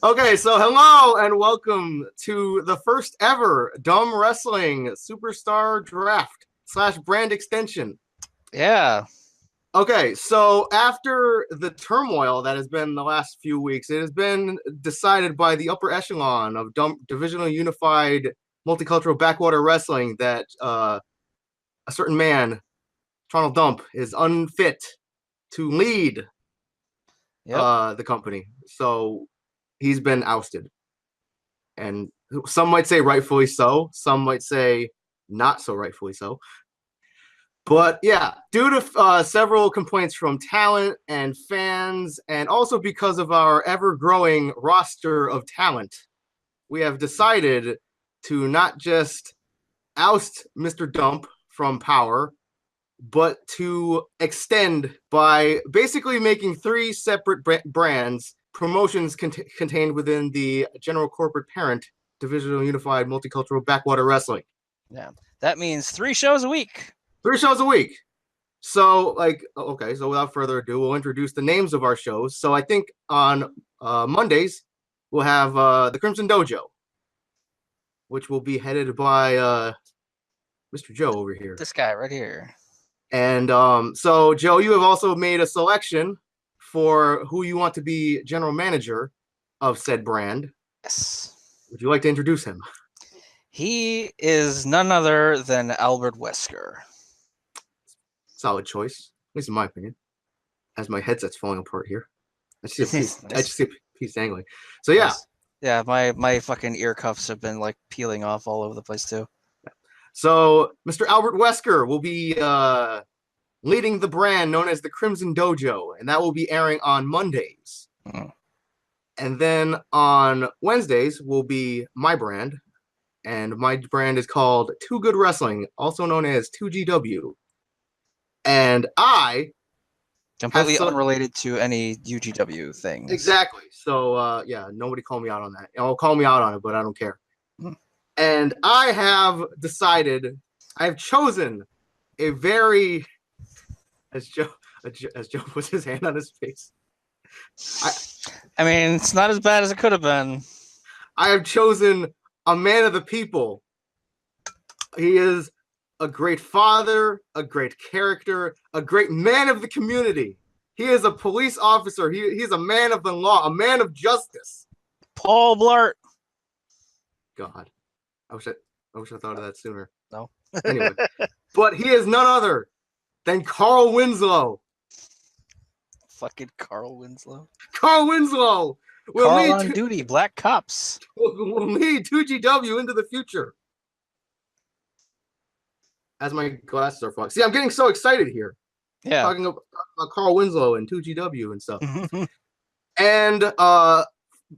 Okay, so hello and welcome to the first ever D.U.M.B Wrestling Superstar Draft / brand extension. Yeah. Okay, so after the turmoil that has been the last few weeks, it has been decided by the upper echelon of Divisional Unified Multicultural Backwater Wrestling that a certain man, Donald Dump, is unfit to lead the company. So he's been ousted. And some might say rightfully so. Some might say not so rightfully so. But yeah, due to several complaints from talent and fans, and also because of our ever-growing roster of talent, we have decided to not just oust Mr. Dump from power, but to extend by basically making 3 separate brands, promotions contained within the general corporate parent, Divisional Unified Multicultural Backwater Wrestling. Yeah, that means 3 shows a week. 3 shows a week. So, okay, so without further ado, we'll introduce the names of our shows. So I think on Mondays, we'll have the Crimson Dojo, which will be headed by Mr. Joe over here. This guy right here. And so, Joe, you have also made a selection for who you want to be general manager of said brand. Yes. Would you like to introduce him? He is none other than Albert Wesker. Solid choice, at least in my opinion. As my headset's falling apart here. I just see a piece dangling. So, yeah. Nice. Yeah, my fucking ear cuffs have been like peeling off all over the place too. So, Mr. Albert Wesker will be leading the brand known as the Crimson Dojo, and that will be airing on Mondays. Mm. And then on Wednesdays will be my brand, and my brand is called Too Good Wrestling, also known as 2GW. And I... completely unrelated to any UGW things. Exactly. So, yeah, nobody call me out on that. I'll call me out on it, but I don't care. Mm. And I have decided, I've chosen a very... As Joe puts his hand on his face. I mean, it's not as bad as it could have been. I have chosen a man of the people. He is a great father, a great character, a great man of the community. He is a police officer. He's a man of the law, a man of justice. Paul Blart. God, I wish I thought of that sooner. No. Anyway, but he is none other than Carl Winslow. Fucking Carl Winslow. Carl Winslow will Carl on duty, Black Cops. Will lead 2GW into the future. As my glasses are fogged. See, I'm getting so excited here. Yeah. Talking about Carl Winslow and 2GW and stuff. And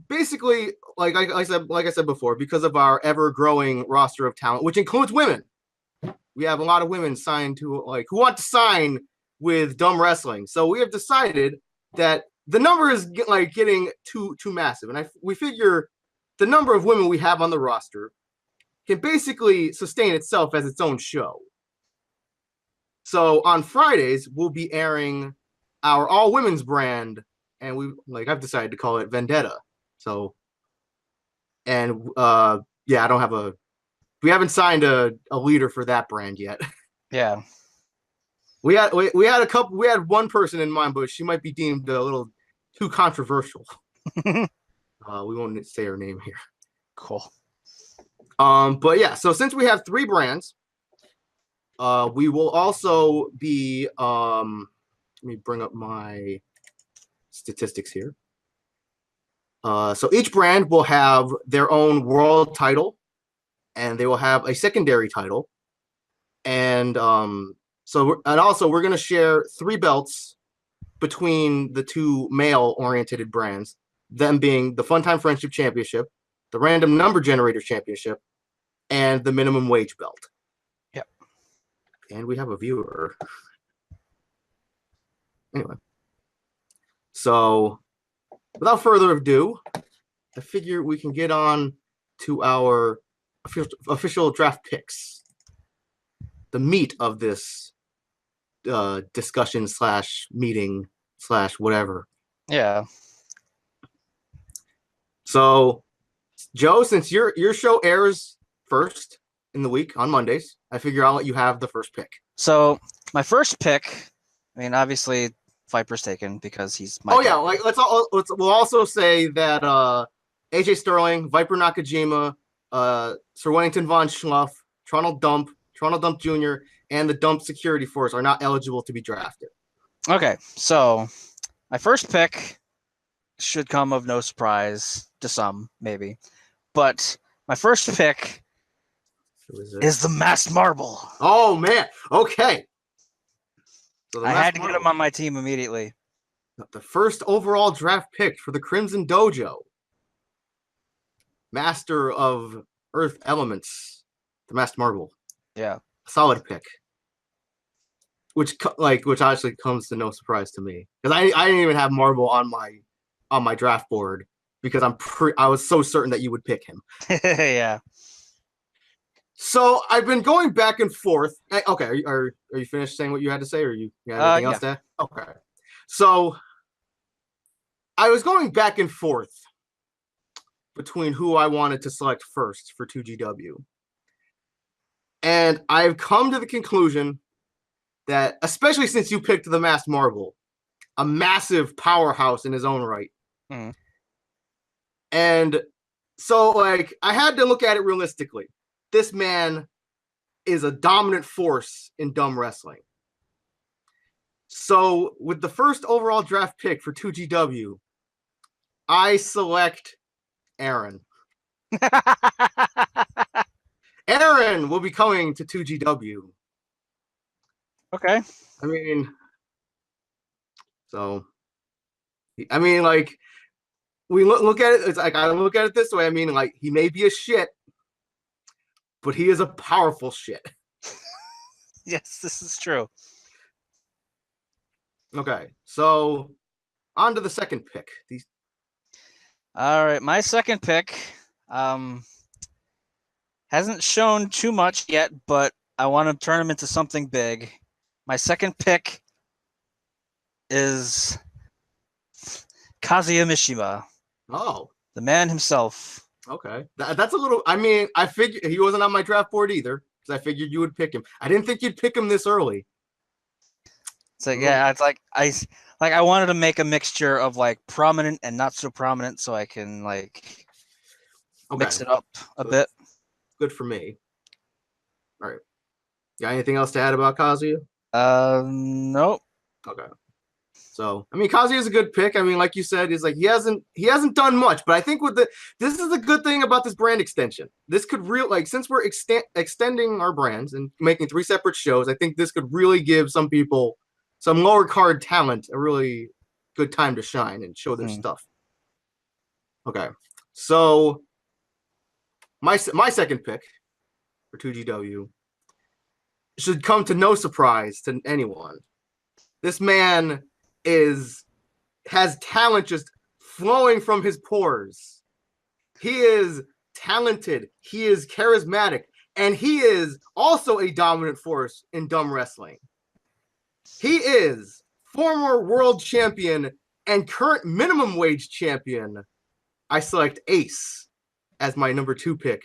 basically, like I said before, because of our ever-growing roster of talent, which includes women, we have a lot of women signed to who want to sign with D.U.M.B Wrestling. So we have decided that the number is getting too massive, and we figure the number of women we have on the roster can basically sustain itself as its own show. So on Fridays we'll be airing our all women's brand, and I've decided to call it Vendetta. So, and yeah, we haven't signed a leader for that brand yet. Yeah. We had one person in mind, but she might be deemed a little too controversial. We won't say her name here. Cool. But yeah, so since we have 3 brands, we will also be let me bring up my statistics here. So each brand will have their own world title, and they will have a secondary title, and also we're going to share 3 belts between the 2 male-oriented brands, them being the Fun Time Friendship Championship, the Random Number Generator Championship, and the Minimum Wage belt. Yep. And we have a viewer. Anyway. So, without further ado, I figure we can get on to our official draft picks. The meat of this discussion / meeting / whatever. Yeah. So, Joe, since your show airs first in the week on Mondays, I figure I'll let you have the first pick. So my first pick, I mean, obviously Viper's taken because he's my. Oh yeah, like we'll also say that AJ Sterling, Viper Nakajima, Sir Wellington von Schluff, Toronto Dump Jr., and the Dump Security Force are not eligible to be drafted. Okay, so my first pick should come of no surprise to some, maybe, but my first pick is the Masked Marble. Oh man, okay. So I had to get him on my team immediately. The first overall draft pick for the Crimson Dojo. Master of Earth Elements, the Masked Marble. Yeah, solid pick. Which actually comes to no surprise to me because I didn't even have Marble on my draft board because I was so certain that you would pick him. Yeah. So I've been going back and forth. Okay, are you finished saying what you had to say, or you have anything else to add? Okay. So I was going back and forth between who I wanted to select first for 2GW. And I've come to the conclusion that, especially since you picked the Masked Marble, a massive powerhouse in his own right. Mm-hmm. And so, like, I had to look at it realistically. This man is a dominant force in dumb wrestling. So, with the first overall draft pick for 2GW, I select Aaron. Aaron will be coming to 2GW. Okay. I mean, like, we look at it, it's like, I look at it this way. I mean, like, he may be a shit, but he is a powerful shit. Yes, this is true. Okay, so on to the second pick. All right, my second pick hasn't shown too much yet, but I want to turn him into something big. My second pick is Kazuya Mishima. Oh. The man himself. Okay. That's a little, I mean, I figured he wasn't on my draft board either, because I figured you would pick him. I didn't think you'd pick him this early. So yeah, it's like I wanted to make a mixture of like prominent and not so prominent so I can like mix it up a bit. Good for me. All right. Got anything else to add about Kazuya? Nope. Okay. So, I mean, Kazuya is a good pick. I mean, like you said, is like he hasn't done much, but I think this is the good thing about this brand extension. This could since we're extending our brands and making 3 separate shows, I think this could really give some people, some lower card talent, a really good time to shine and show their stuff. Okay. So my second pick for 2GW should come to no surprise to anyone. This man has talent just flowing from his pores. He is talented, he is charismatic, and he is also a dominant force in dumb wrestling. He is former world champion and current minimum wage champion. I select Ace as my number 2 pick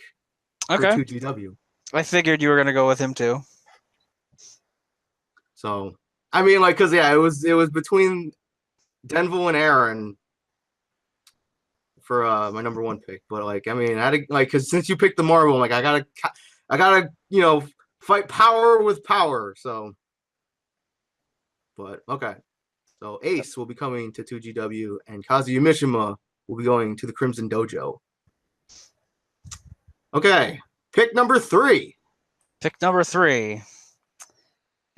for 2GW. I figured you were gonna go with him too. So I mean, like, cause yeah, it was between Denville and Aaron for my number 1 pick, but like, I mean, I had to, like, cause since you picked the Marble, I'm like, I gotta, fight power with power. So, but okay, so Ace will be coming to 2GW, and Kazuya Mishima will be going to the Crimson Dojo. Okay, pick number 3. Pick number 3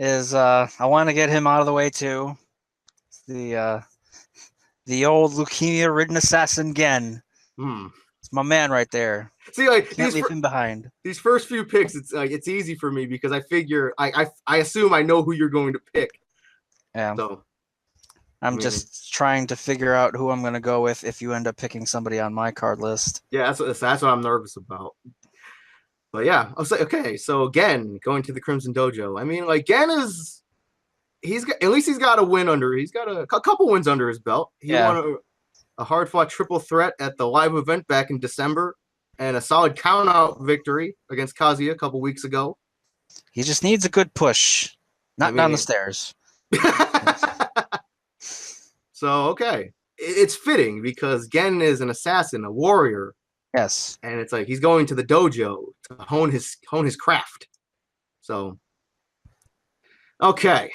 is I want to get him out of the way too. The old leukemia-ridden assassin Gen. It's my man right there. See, like, can't leave him behind. These first few picks, it's like it's easy for me because I figure I assume I know who you're going to pick. Yeah. So I'm just trying to figure out who I'm going to go with if you end up picking somebody on my card list. Yeah, that's what I'm nervous about. But yeah, I'll say, okay, so Gen going to the Crimson Dojo. I mean, like, Gen is, he's got a win he's got a couple wins under his belt. He won a hard-fought triple threat at the live event back in December, and a solid count-out victory against Kazuya a couple weeks ago. He just needs a good push, not down the stairs. So, okay. It's fitting because Gen is an assassin, a warrior. Yes. And it's like he's going to the dojo to hone his craft. So, okay.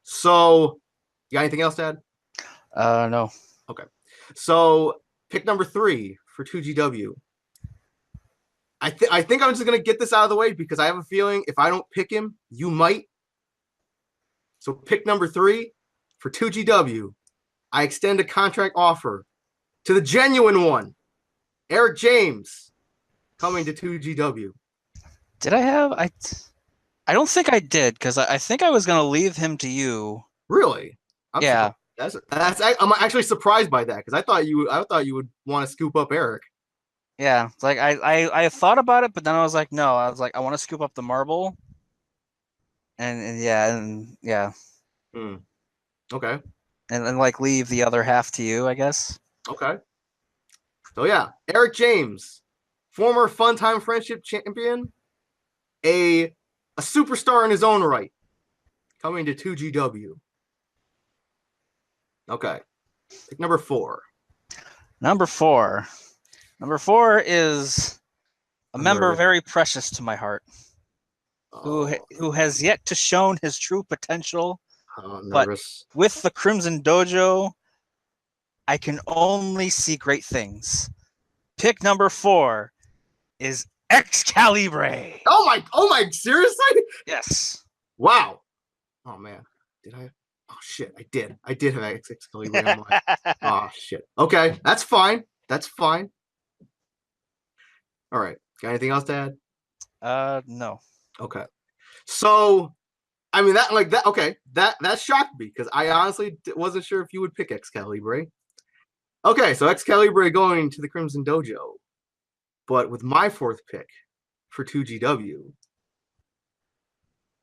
So, you got anything else to add? No. Okay. So, pick number 3 for 2GW. I think I'm just going to get this out of the way because I have a feeling if I don't pick him, you might. So, pick number 3 for 2GW. I extend a contract offer to the genuine one, Eric James, coming to 2GW. Did I have? I don't think I did because I think I was going to leave him to you. Really? Yeah. I'm actually surprised by that because I thought you would want to scoop up Eric. Yeah, like I thought about it, but then I was like, no. I was like, I want to scoop up the marble, and yeah. Okay. And like leave the other half to you, I guess. Okay. So yeah, Eric James, former Fun Time Friendship champion, a superstar in his own right, coming to 2GW. Okay. Pick number 4. Number four is a member very precious to my heart, who has yet to shown his true potential. But with the Crimson Dojo, I can only see great things. Pick number 4 is Excalibur. Oh my, seriously? Yes. Wow. Oh man. Did I? Oh shit, I did. I did have Excalibur on my. Oh shit. Okay, that's fine. All right. Got anything else to add? No. Okay. So, I mean that shocked me because I honestly wasn't sure if you would pick Excalibur. Okay, so Excalibur going to the Crimson Dojo, but with my 4th pick for 2GW,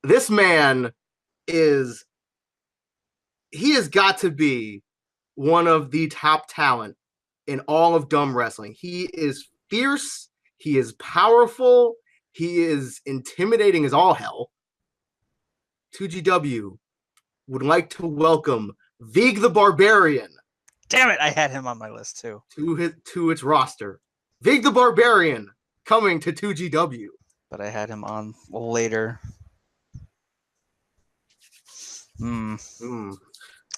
this man has got to be one of the top talent in all of D.U.M.B wrestling. He is fierce. He is powerful. He is intimidating as all hell. 2GW would like to welcome Vig the Barbarian. Damn it, I had him on my list too. To its roster. Vig the Barbarian coming to 2GW. But I had him on later.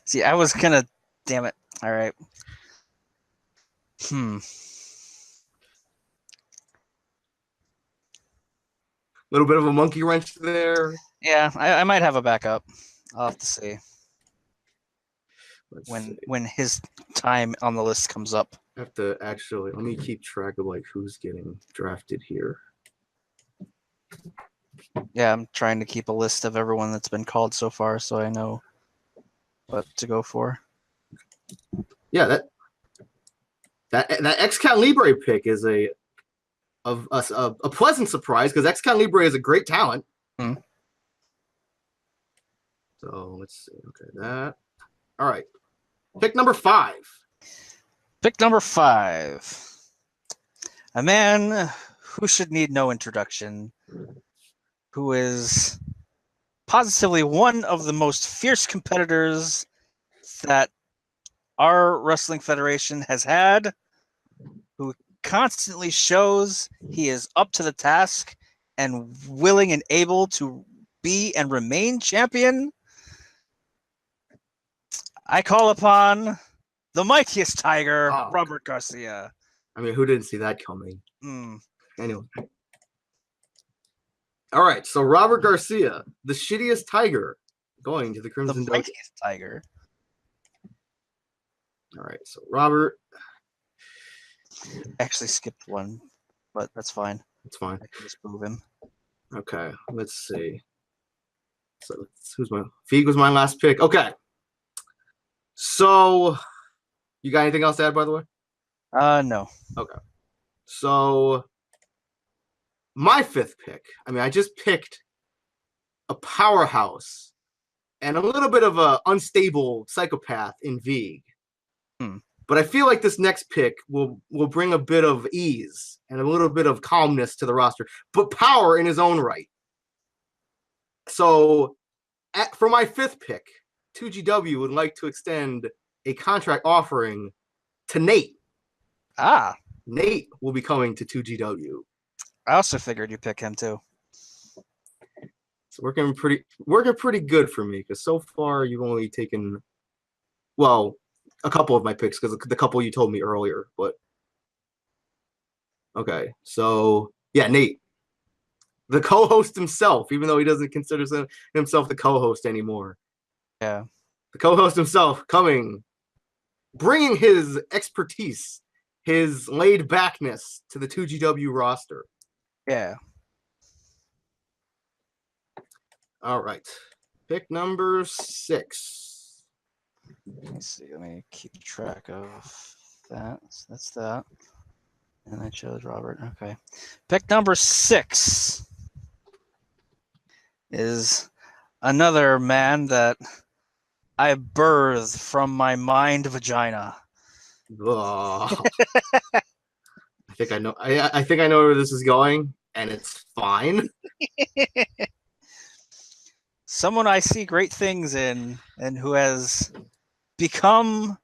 See, I was gonna. Damn it. All right. Little bit of a monkey wrench there. Yeah, I might have a backup. I'll have to see. When his time on the list comes up. I have to actually let me keep track of like who's getting drafted here. Yeah, I'm trying to keep a list of everyone that's been called so far, so I know what to go for. Yeah, that Excalibur pick is a pleasant surprise because Excalibur is a great talent. So let's see. Okay, that. All right. Pick number 5. Pick number 5. A man who should need no introduction, who is positively one of the most fierce competitors that our wrestling federation has had, who constantly shows he is up to the task and willing and able to be and remain champion. I call upon the mightiest tiger, Robert Garcia. I mean, who didn't see that coming? Anyway. All right, so Robert Garcia, the shittiest tiger, going to the Crimson Dojo. The mightiest tiger. All right, so Robert. Actually skipped one, but that's fine. It's fine. I can just move him. Okay, let's see. So Feig was my last pick. Okay. So, you got anything else to add, by the way? No. Okay. So, my 5th pick. I mean, I just picked a powerhouse and a little bit of a unstable psychopath in Vig. But I feel like this next pick will bring a bit of ease and a little bit of calmness to the roster, but power in his own right. So for my fifth pick, 2GW would like to extend a contract offering to Nate. Nate will be coming to 2GW. I also figured you pick him too. It's working pretty good for me because so far you've only taken, well, a couple of my picks because the couple you told me earlier. But okay, so yeah, Nate, the co-host himself, even though he doesn't consider himself the co-host anymore. Yeah, the co-host himself coming, bringing his expertise, his laid backness to the 2GW roster. Yeah. All right. Pick number 6. Let me see. Let me keep track of that. So that's that. And I chose Robert. Okay. Pick number 6 is another man that I birthed from my mind vagina. I think I know. I think I know where this is going, and it's fine. Someone I see great things in, and who has become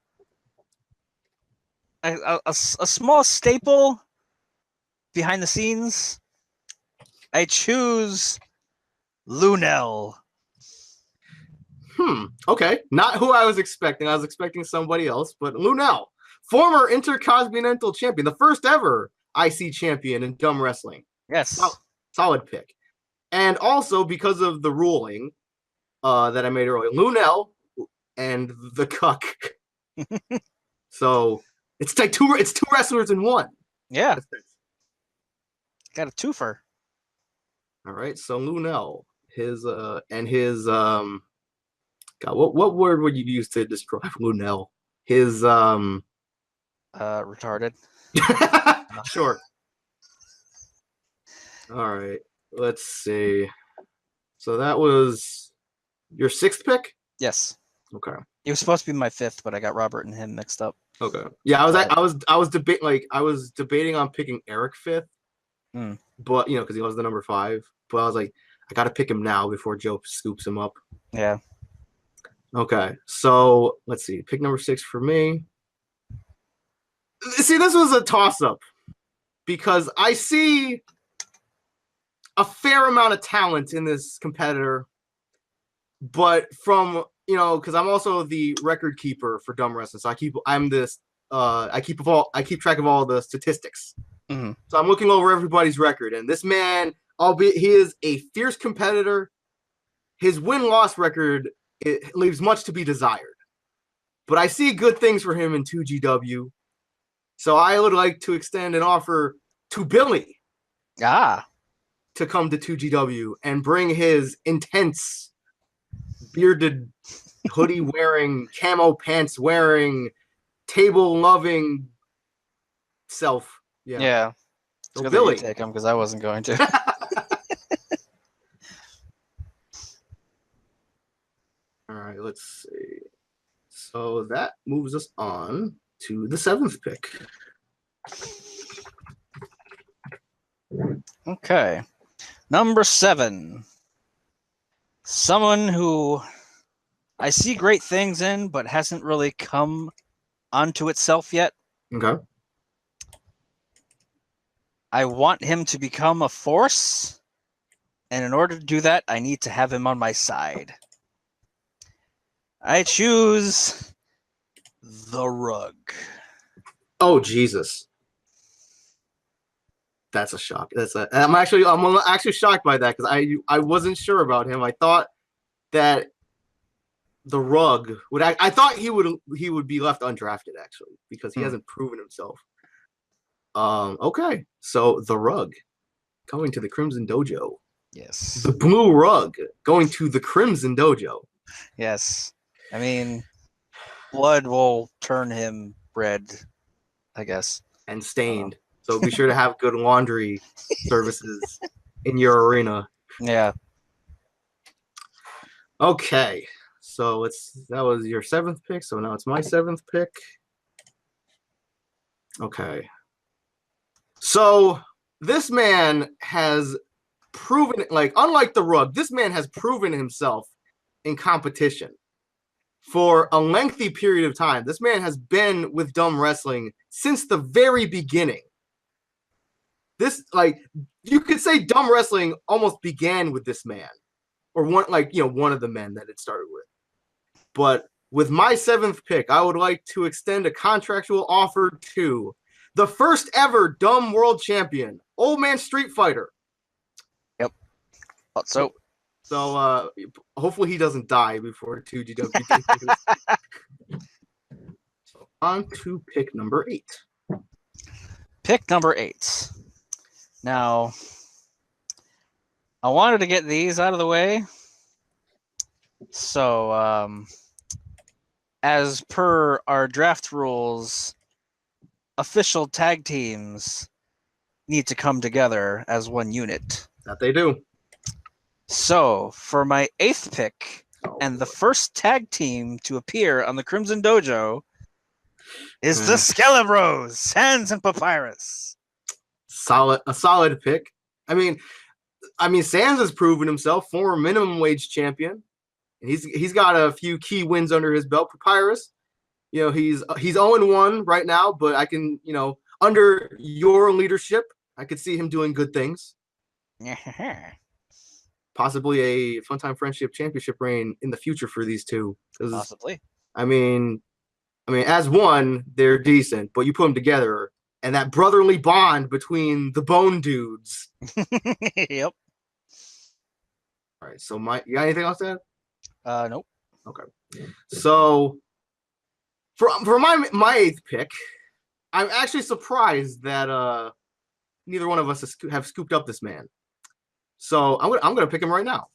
a small staple behind the scenes. I choose Luenell. Okay. Not who I was expecting. I was expecting somebody else, but Luenell, former Intercontinental Champion, the first ever IC champion in D.U.M.B wrestling. Yes. Solid pick. And also because of the ruling that I made earlier, Luenell and the Cuck. So it's like two wrestlers in one. Yeah. Got a twofer. All right. So Luenell, his God, what word would you use to describe Luenell? His retarded. Sure. All right. Let's see. So that was your 6th pick? Yes. Okay. He was supposed to be my 5th, but I got Robert and him mixed up. Okay. Yeah, I was debating on picking Eric 5th. But because he was the number 5. But I was like, I gotta pick him now before Joe scoops him up. Yeah. Okay. So let's see. Pick number 6 for me. See, this was a toss-up because I see a fair amount of talent in this competitor, but from because I'm also the record keeper for D.U.M.B wrestling, so I keep track of all the statistics. Mm-hmm. So I'm looking over everybody's record, and this man, albeit he is a fierce competitor, his win-loss record it leaves much to be desired. But I see good things for him in 2GW, so I would like to extend an offer to Billy. To come to 2GW and bring his intense, bearded, hoodie wearing, camo pants wearing, table loving self. Yeah. So it's Billy, good that you take him because I wasn't going to. All right, let's see. So that moves us on to the 7th pick. Okay. Number 7. Someone who I see great things in, but hasn't really come onto itself yet. Okay. I want him to become a force, and in order to do that, I need to have him on my side. I choose the Rug. Oh, Jesus. That's a shock. I'm actually shocked by that because I wasn't sure about him. I thought that the Rug would. I thought he would be left undrafted actually because he hasn't proven himself. Okay, so the Rug going to the Crimson Dojo. Yes. The Blue Rug going to the Crimson Dojo. Yes. I mean, blood will turn him red, I guess. And stained. So be sure to have good laundry services in your arena. Yeah. Okay. So that was your 7th pick. So now it's my 7th pick. Okay. So this man has proven, like, unlike the Rug, this man has proven himself in competition for a lengthy period of time. This man has been with D.U.M.B Wrestling since the very beginning. This, like, you could say D.U.M B Wrestling almost began with this man, or one, like, one of the men that it started with. But with my 7th pick, I would like to extend a contractual offer to the first ever D.U.M.B World Champion, Old Man Street Fighter. Yep. So hopefully he doesn't die before 2GW debuts. So on to pick number 8. Pick number 8. Now, I wanted to get these out of the way. So, as per our draft rules, official tag teams need to come together as one unit. That they do. So, for my 8th pick, and the first tag team to appear on the Crimson Dojo is the Skelebros, Sans and Papyrus. A solid pick. I mean, Sans has proven himself, former minimum wage champion. And he's got a few key wins under his belt. Papyrus, he's 0-1 right now, but I can, under your leadership, I could see him doing good things. Possibly a Funtime Friendship Championship reign in the future for these two. Possibly. I mean, as one, they're decent, but you put them together, and that brotherly bond between the Bone Dudes. Yep. All right, so you got anything else to add? Nope. Okay. So for my 8th pick, I'm actually surprised that neither one of us have scooped up this man. So I'm gonna pick him right now.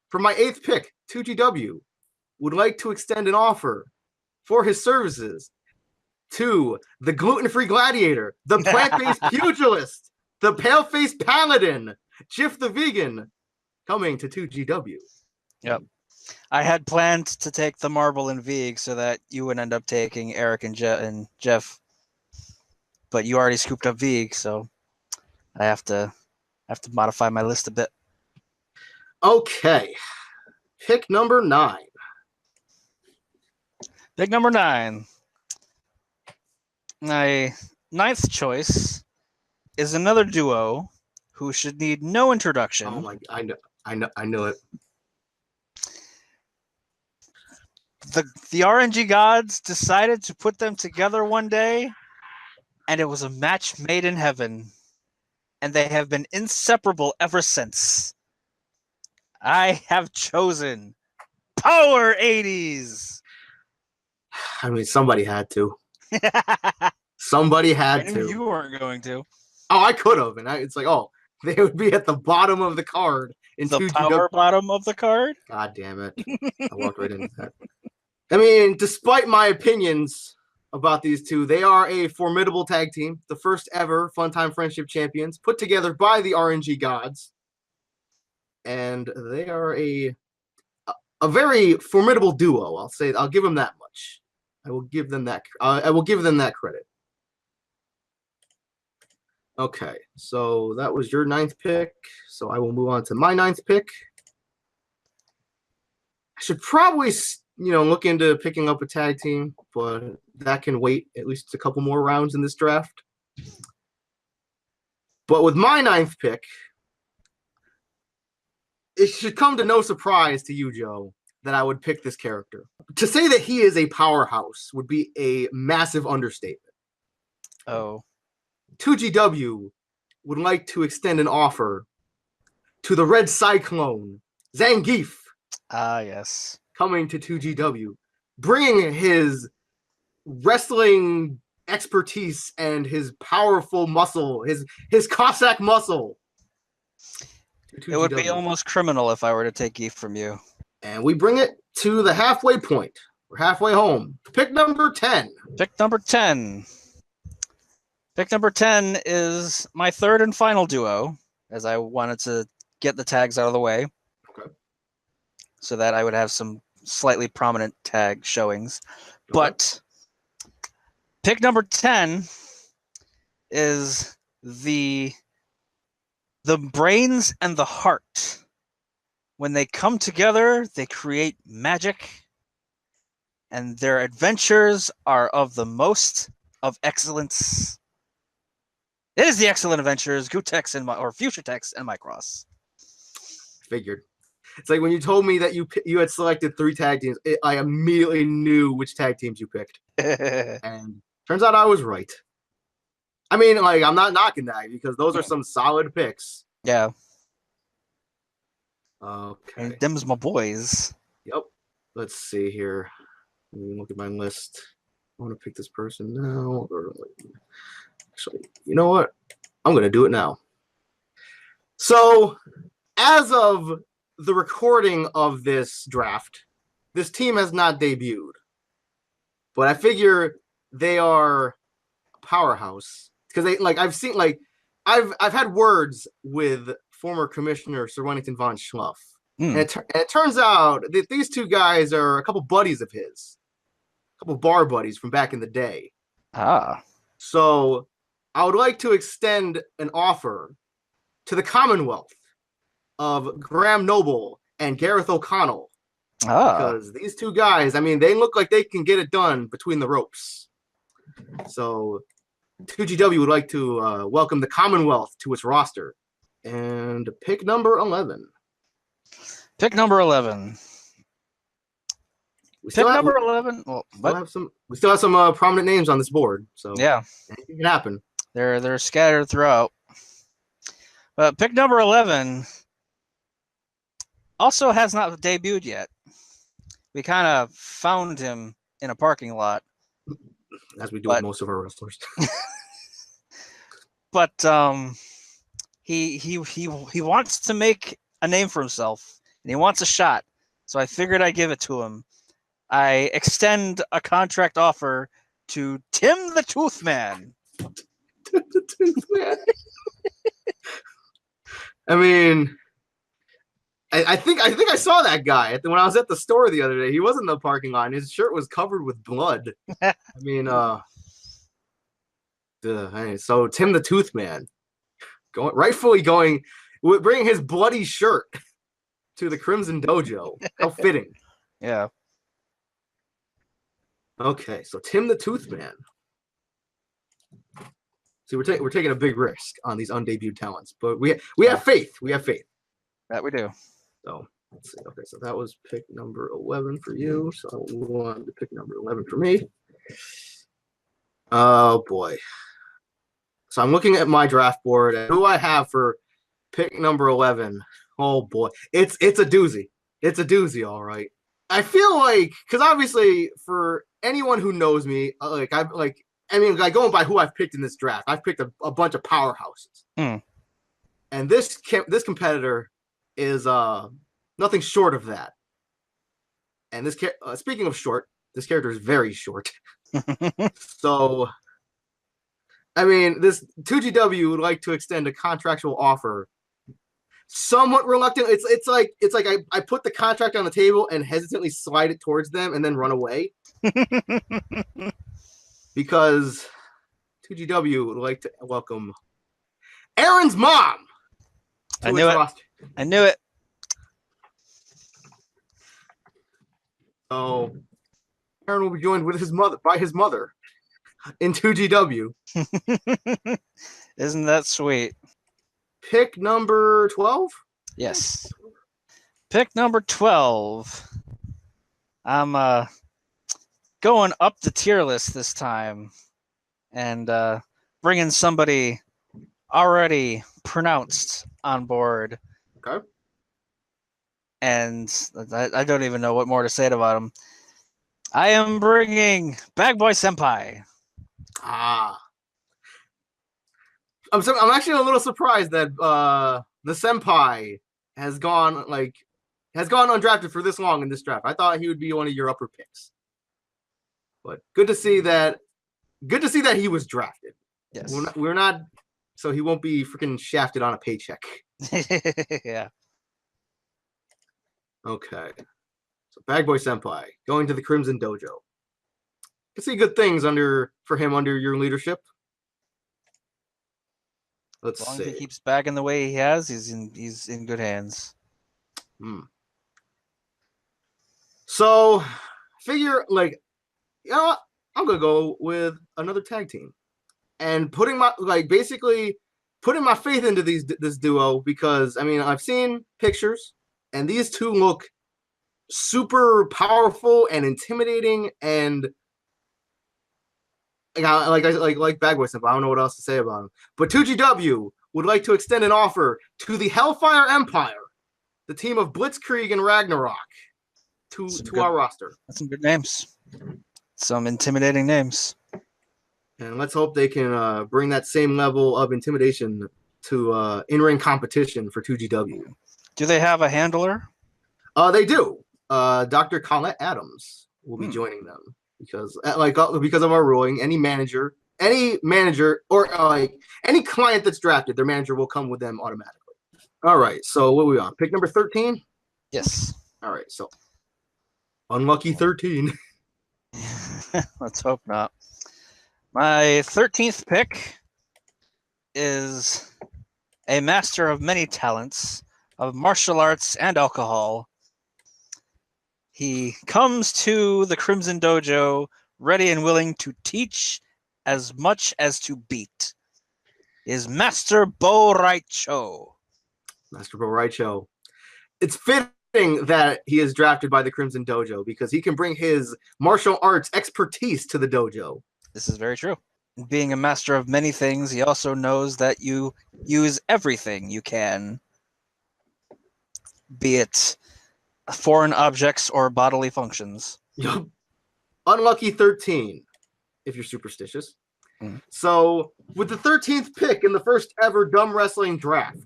For my 8th pick, 2GW would like to extend an offer for his services to the gluten-free gladiator, the plant-based pugilist, the pale-faced paladin, Jiff the vegan, coming to 2GW. Yep. I had planned to take the Marble and Vig so that you would end up taking Eric and Jeff, but you already scooped up Vig, so I have to modify my list a bit. Okay. Pick number 9. Pick number 9. My 9th choice is another duo who should need no introduction. Oh my! I know it. The RNG gods decided to put them together one day, and it was a match made in heaven, and they have been inseparable ever since. I have chosen Power 80s. I mean, somebody had to. Somebody had to. You weren't going to. Oh, I could have, and it's like, they would be at the bottom of the card. The power bottom of the card? God damn it. I walked right into that. I mean, despite my opinions about these two, they are a formidable tag team. The first ever Funtime Friendship Champions, put together by the RNG gods. And they are a very formidable duo. I'll give them that much. I will give them that credit. Okay, so that was your 9th pick. So I will move on to my 9th pick. I should probably, look into picking up a tag team, but that can wait at least a couple more rounds in this draft. But with my 9th pick, it should come to no surprise to you, Joe, that I would pick this character. To say that he is a powerhouse would be a massive understatement. Oh. 2GW would like to extend an offer to the Red Cyclone, Zangief. Ah, yes. Coming to 2GW, bringing his wrestling expertise and his powerful muscle, his Cossack muscle. It would be almost criminal if I were to take Geef from you. And we bring it to the halfway point. We're halfway home. Pick number 10. Pick number 10. Pick number 10 is my 3rd and final duo, as I wanted to get the tags out of the way. Okay. So that I would have some slightly prominent tag showings. Okay. But pick number 10 is the brains and the heart. When they come together, they create magic, and their adventures are of the most of excellence. It is the excellent adventures, Gutex or Future Tex and Micross. Figured. It's like when you told me that you had selected 3 tag teams, I immediately knew which tag teams you picked. And turns out I was right. I mean, like, I'm not knocking that because those are some solid picks. Yeah. Okay. And them's my boys. Yep. Let's see here. Let me look at my list. I want to pick this person now. Or actually, you know what? I'm going to do it now. So, as of the recording of this draft, this team has not debuted. But I figure they are a powerhouse. Because I've had words with former Commissioner Sir Wennington von Schluff. And it turns out that these 2 guys are a couple buddies of his. A couple bar buddies from back in the day. So I would like to extend an offer to the Commonwealth of Graham Noble and Gareth O'Connell. Because these 2 guys, I mean, they look like they can get it done between the ropes. So 2GW would like to welcome the Commonwealth to its roster. And pick number 11. Pick number 11. We still have some prominent names on this board. So yeah, anything can happen. They're scattered throughout. But pick number 11 also has not debuted yet. We kind of found him in a parking lot, as we do with most of our wrestlers. But he wants to make a name for himself, and he wants a shot. So I figured I'd give it to him. I extend a contract offer to Tim the Tooth Man. The Tooth Man. I mean, I think I saw that guy when I was at the store the other day. He was in the parking lot. His shirt was covered with blood. I mean, so Tim the Tooth Man, bringing his bloody shirt to the Crimson Dojo. How fitting. Yeah. Okay, so Tim the Tooth Man. See, we're taking a big risk on these undebuted talents, but we have faith. We have faith. That we do. So let's see. Okay, so that was pick number 11 for you. So I'll move on to pick number 11 for me. Oh boy. So I'm looking at my draft board and who I have for pick number 11. Oh boy. It's a doozy. It's a doozy, all right. I feel like, because obviously for anyone who knows me, going by who I've picked in this draft, I've picked a bunch of powerhouses. And this competitor is nothing short of that. And this speaking of short, this character is very short. So, I mean, this 2GW would like to extend a contractual offer. Somewhat reluctant. It's like I put the contract on the table and hesitantly slide it towards them and then run away. Because 2GW would like to welcome Aaron's mom. I knew it. Roster. I knew it. So Aaron will be joined with his mother in 2GW. Isn't that sweet? Pick number 12? Yes. Pick number 12. I'm going up the tier list this time and bringing somebody already pronounced on board. Okay. And I don't even know what more to say about him. I am bringing Bag Boy Senpai. I'm actually a little surprised that the Senpai has gone undrafted for this long in this draft. I thought he would be one of your upper picks. But good to see that he was drafted. Yes. We're not so he won't be freaking shafted on a paycheck. Yeah. Okay. So Bag Boy Senpai going to the Crimson Dojo. Can see good things under your leadership. Let's As long as he see. keeps bagging the way he has, he's in good hands. So, figure like, you know what? I'm gonna go with another tag team, and basically putting my faith into this duo because I mean I've seen pictures, and these two look super powerful and intimidating, and like Bad Boy Simple. I don't know what else to say about him. But 2GW would like to extend an offer to the Hellfire Empire, the team of Blitzkrieg and Ragnarok, to our roster. That's some good names. Some intimidating names. And let's hope they can bring that same level of intimidation to in-ring competition for 2GW. Do they have a handler? They do. Dr. Colette Adams will be joining them because of our ruling, any manager or any client that's drafted, their manager will come with them automatically. All right, so what are we on? Pick number 13? Yes. All right, so unlucky 13. Let's hope not. My 13th pick is a master of many talents, of martial arts and alcohol. He comes to the Crimson Dojo ready and willing to teach as much as to beat. Is Master Bo Raicho. Master Bo Raicho. It's fitting that he is drafted by the Crimson Dojo because he can bring his martial arts expertise to the dojo. This is very true. Being a master of many things, he also knows that you use everything you can, be it foreign objects or bodily functions. Yup. Unlucky 13, if you're superstitious. So, with the 13th pick in the first ever Dumb Wrestling draft,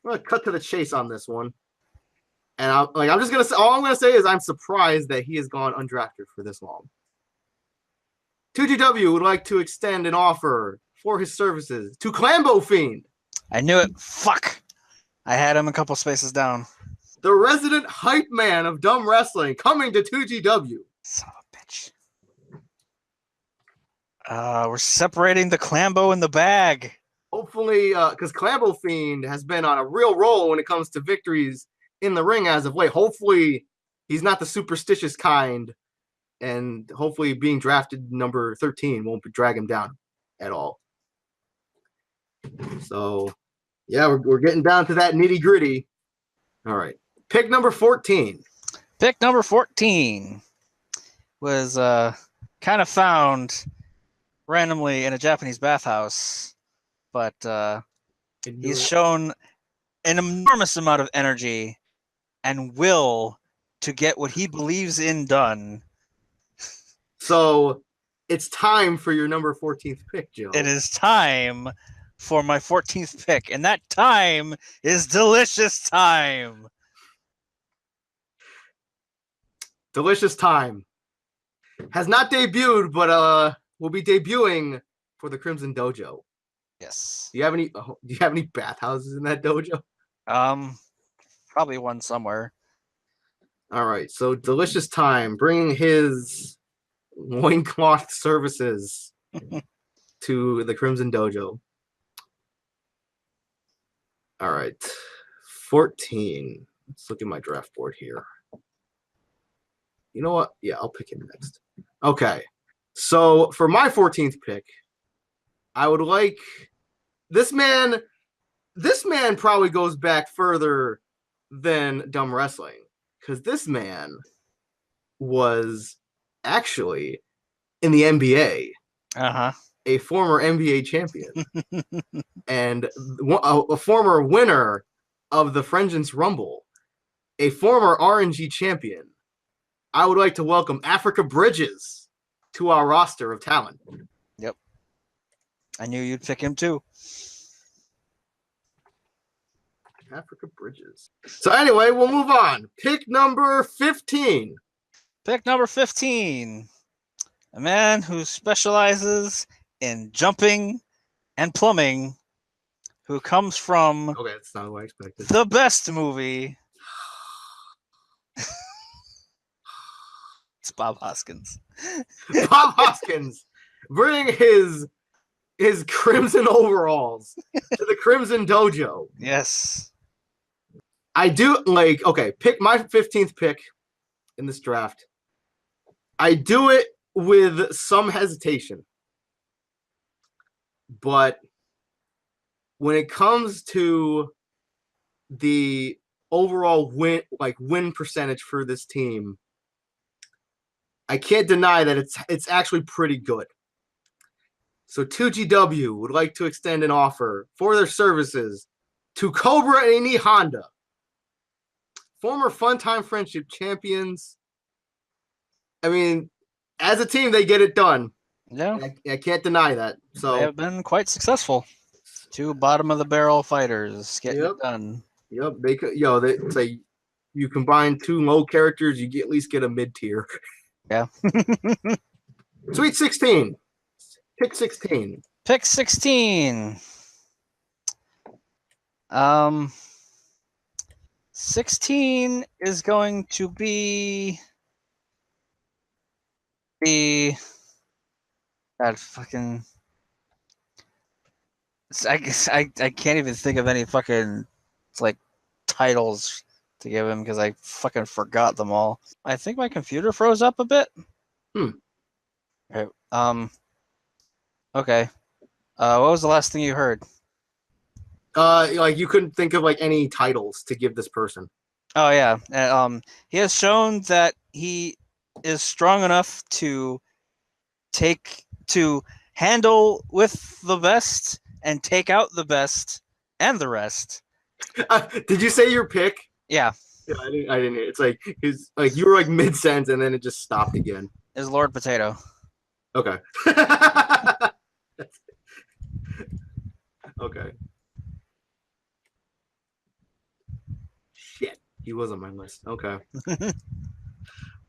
I'm going to cut to the chase on this one. And all I'm going to say is I'm surprised that he has gone undrafted for this long. 2GW would like to extend an offer for his services to Clambo Fiend. I knew it. Fuck. I had him a couple spaces down. The resident hype man of Dumb Wrestling coming to 2GW. Son of a bitch. We're separating the Clambo in the bag. Hopefully, because Clambo Fiend has been on a real roll when it comes to victories in the ring as of late. Hopefully, he's not the superstitious kind, and hopefully being drafted number 13 won't drag him down at all. So, yeah, we're getting down to that nitty-gritty. All right. Pick number 14. Pick number 14 was kind of found randomly in a Japanese bathhouse, but he's shown an enormous amount of energy and will to get what he believes in done. So it's time for your number 14th pick, Joe. It is time for my 14th pick, and that time is Delicious Time. Delicious Time has not debuted, but will be debuting for the Crimson Dojo. Yes. Do you have any bathhouses in that dojo? Probably one somewhere. All right. So Delicious Time bringing his loincloth services to the Crimson Dojo. All right. 14. Let's look at my draft board here. You know what? Yeah, I'll pick him next. Okay. So for my 14th pick, I would like this man probably goes back further than Dumb Wrestling because this man was actually in the NBA. A former NBA champion and a former winner of the Vengeance Rumble, a former RNG champion. I would like to welcome Africa Bridges to our roster of talent. Yep. I knew you'd pick him too. Africa Bridges. So anyway, we'll move on. Pick number 15. Pick number 15. A man who specializes in jumping and plumbing, who comes from okay, that's not what I expected. The Best movie. It's Bob Hoskins. Bob Hoskins bring his his crimson overalls to the Crimson Dojo. Yes. I do pick my 15th pick in this draft. I do it with some hesitation. But when it comes to the overall win percentage for this team, I can't deny that it's actually pretty good. So 2GW would like to extend an offer for their services to Cobra and Eni Honda, former Fun Time Friendship champions. I mean, as a team, they get it done. Yeah. I can't deny that. So they have been quite successful. 2 bottom of the barrel fighters getting it done. Yep, they could. It's like you combine 2 low characters, you at least get a mid tier. Yeah. Sweet 16. Pick 16. Pick 16. 16 is going to be that fucking. I guess I can't even think of any fucking titles to give him because I fucking forgot them all. I think my computer froze up a bit. Okay. Okay. What was the last thing you heard? You couldn't think of any titles to give this person. Oh yeah. He has shown that he is strong enough to handle with the best and take out the best and the rest. Did you say your pick? Yeah. Yeah, I didn't hear. It's you were mid sentence and then it just stopped again. Is Lord Potato. Okay. Okay. Shit, he was on my list. Okay.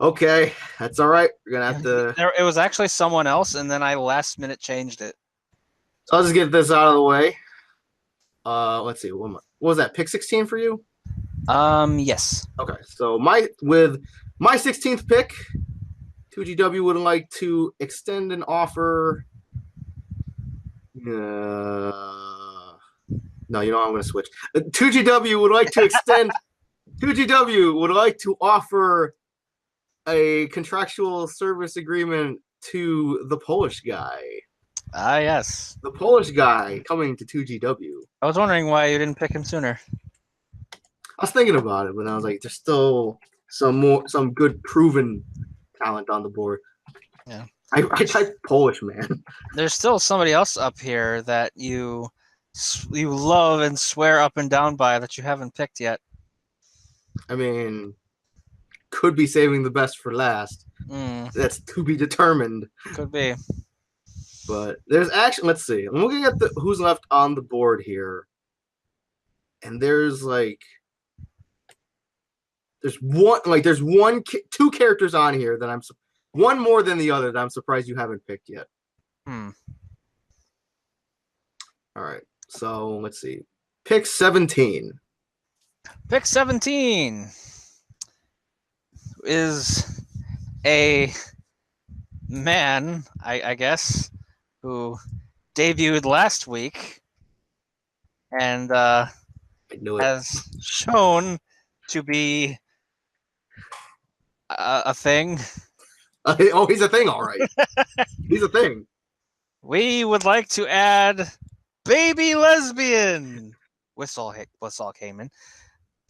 Okay, that's all right. We're gonna have to. It was actually someone else, and then I last minute changed it. So I'll just get this out of the way. Let's see. What was that? Pick 16 for you? Yes. Okay, so with my 16th pick, 2GW would like to extend an offer. No, I'm going to switch. 2GW would like to extend. 2GW would like to offer a contractual service agreement to the Polish guy. Ah, yes. The Polish guy coming to 2GW. I was wondering why you didn't pick him sooner. I was thinking about it, but I was like, there's still some good proven talent on the board. Yeah. I typed Polish, man. There's still somebody else up here that you love and swear up and down by that you haven't picked yet. I mean, could be saving the best for last. That's to be determined. Could be. But there's actually, let's see. I'm looking at who's left on the board here. And there's two characters on here that one more than the other that I'm surprised you haven't picked yet. All right. So let's see. Pick 17. Pick 17 is a man, I guess, who debuted last week and has shown to be a thing. Oh, he's a thing, all right. He's a thing. We would like to add Baby Lesbian with Saul Heyman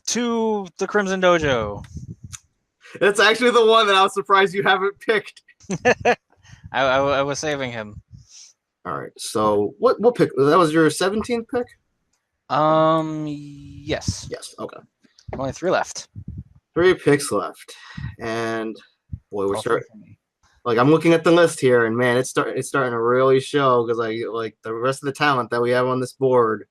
to the Crimson Dojo. That's actually the one that I was surprised you haven't picked. I was saving him. All right. So what pick? That was your 17th pick? Yes. Yes. Okay. Only 3 left. 3 picks left, and boy, we're starting. I'm looking at the list here, and man, it's starting to really show because the rest of the talent that we have on this board,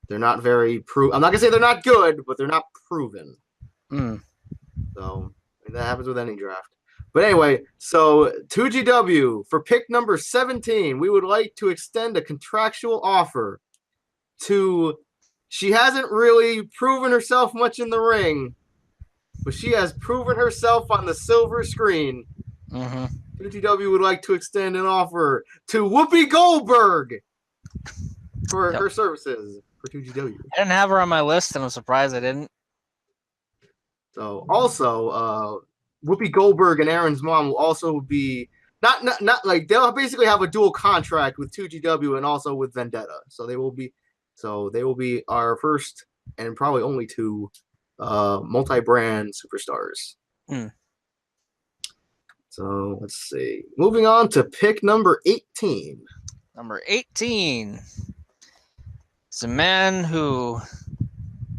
they're not very I'm not gonna say they're not good, but they're not proven. So that happens with any draft. But anyway, so 2GW for pick number 17, we would like to extend a contractual offer to. She hasn't really proven herself much in the ring, but she has proven herself on the silver screen. 2GW would like to extend an offer to Whoopi Goldberg for her services for 2GW. I didn't have her on my list, and I'm surprised I didn't. So also, Whoopi Goldberg and Aaron's mom will also be not like they'll basically have a dual contract with 2GW and also with Vendetta. So they will be our first and probably only two multi-brand superstars. So let's see. Moving on to pick number 18. Number 18 is a man who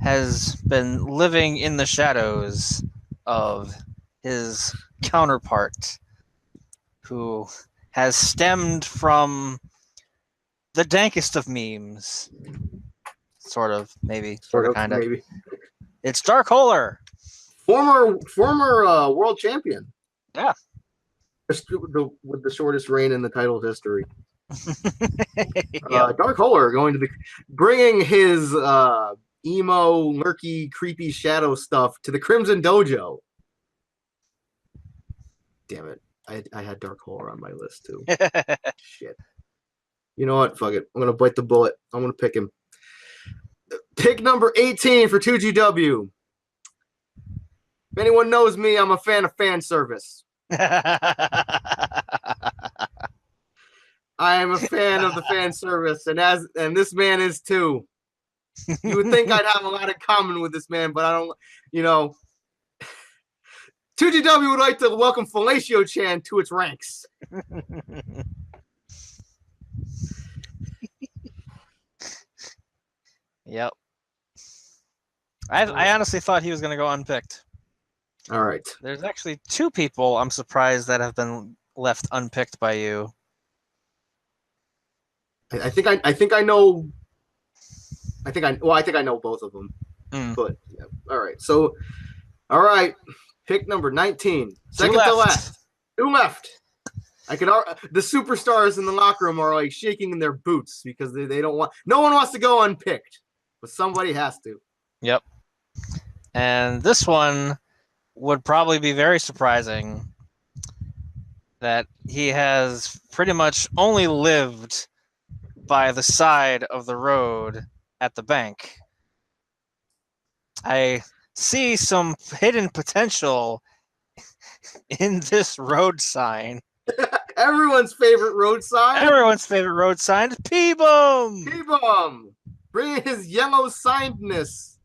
has been living in the shadows of his counterpart, who has stemmed from the dankest of memes. Sort of, maybe. Sort of, kind of. Maybe. It's Dark Holer. Former world champion. Yeah. With the shortest reign in the title's history. Yep. Dark Holer going to bringing his emo, murky, creepy shadow stuff to the Crimson Dojo. Damn it. I had Dark Holer on my list too. Shit. You know what? Fuck it. I'm going to bite the bullet. I'm going to pick him. Pick number 18 for 2GW. If anyone knows me, I'm a fan of fan service. I am a fan of the fan service, and this man is too. You would think I'd have a lot in common with this man, but I don't, 2GW would like to welcome Fellatio Chan to its ranks. Yep. I honestly thought he was going to go unpicked. All right. There's actually two people I'm surprised that have been left unpicked by you. I think I know both of them. But yeah. All right. So, all right. Pick number 19. Second to last. Two left. The superstars in the locker room are like shaking in their boots because they don't want. No one wants to go unpicked, but somebody has to. Yep. And this one would probably be very surprising that he has pretty much only lived by the side of the road at the bank. I see some hidden potential in this road sign. Everyone's favorite road sign. P-Boom! P-Boom! Bringing his yellow signedness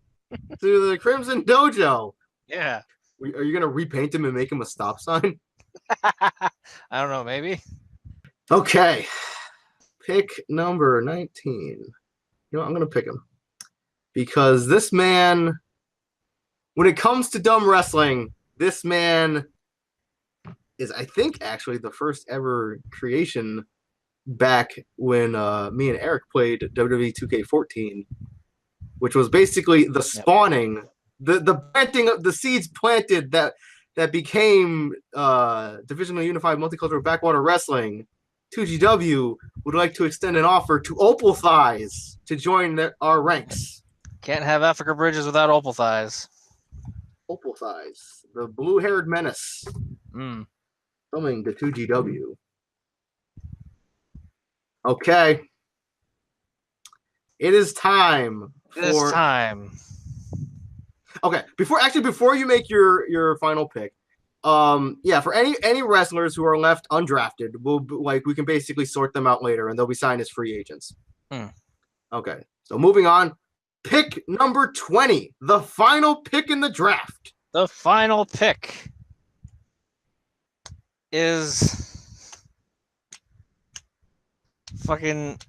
to the Crimson Dojo. Yeah. Are you going to repaint him and make him a stop sign? I don't know, maybe. Okay. Pick number 19. You know what? I'm going to pick him. Because this man, when it comes to dumb wrestling, this man is, I think, actually the first ever creation back when me and Eric played WWE 2K14, which was basically the spawning, the planting of the seeds planted that became Divisional Unified Multicultural Backwater Wrestling. 2GW would like to extend an offer to Opal Thighs to join our ranks. Can't have Africa Bridges without Opal Thighs. Opal Thighs, the blue-haired menace, coming to 2GW. Okay. It is time. Okay, before you make your final pick, for any wrestlers who are left undrafted, we can basically sort them out later, and they'll be signed as free agents. Okay, so moving on, pick number 20, the final pick in the draft. The final pick is fucking.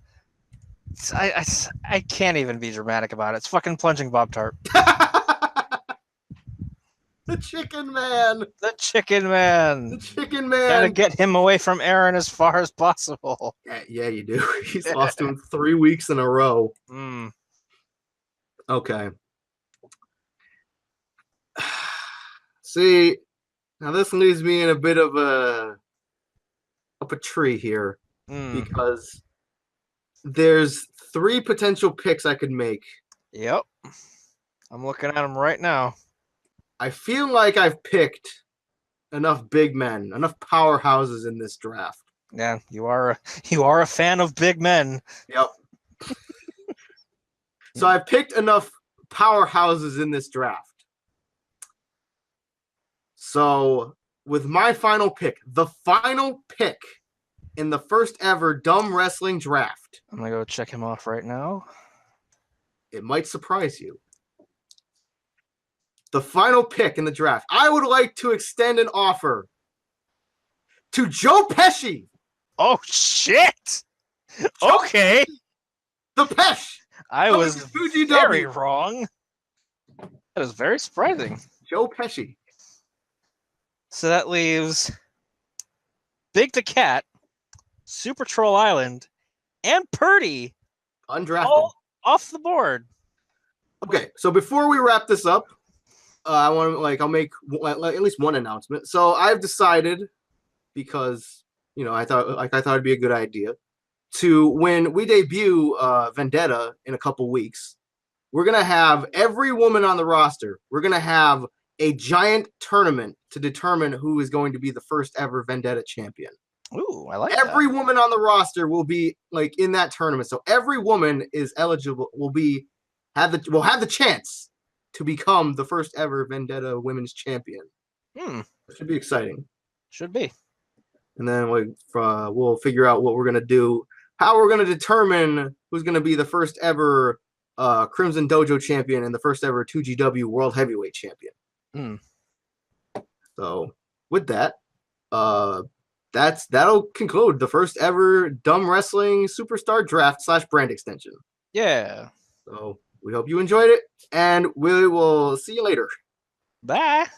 I can't even be dramatic about it. It's fucking Plunging Bob Tart. The Chicken Man. Gotta get him away from Aaron as far as possible. Yeah, you do. He's lost to him 3 weeks in a row. Okay. See, now this leaves me in a bit of up a tree here because there's 3 potential picks I could make. Yep. I'm looking at them right now. I feel like I've picked enough big men, enough powerhouses in this draft. Yeah, you are a fan of big men. Yep. So I've picked enough powerhouses in this draft. So with my final pick, the final pick in the first ever D.U.M.B wrestling draft. I'm gonna go check him off right now. It might surprise you. The final pick in the draft. I would like to extend an offer to Pesci. Oh shit! Okay. The Pesh. I was very wrong. That is very surprising. Pesci. So that leaves Big the Cat, Super Troll Island, and Purdy undrafted all off the board. Okay, so before we wrap this up, I want to I'll make at least one announcement. So I've decided, because I thought it'd be a good idea, to when we debut Vendetta in a couple weeks, we're gonna have every woman on the roster. We're gonna have a giant tournament to determine who is going to be the first ever Vendetta champion. Ooh, I like every that. woman on the roster will be in that tournament. So every woman is eligible, will have the chance to become the first ever Vendetta women's champion. It should be exciting. Should be. And then we'll figure out what we're gonna do, how we're gonna determine who's gonna be the first ever Crimson Dojo champion and the first ever 2GW World Heavyweight champion. So with that, that'll conclude the first ever D.U.M.B wrestling superstar draft / brand extension. Yeah. So we hope you enjoyed it, and we will see you later. Bye.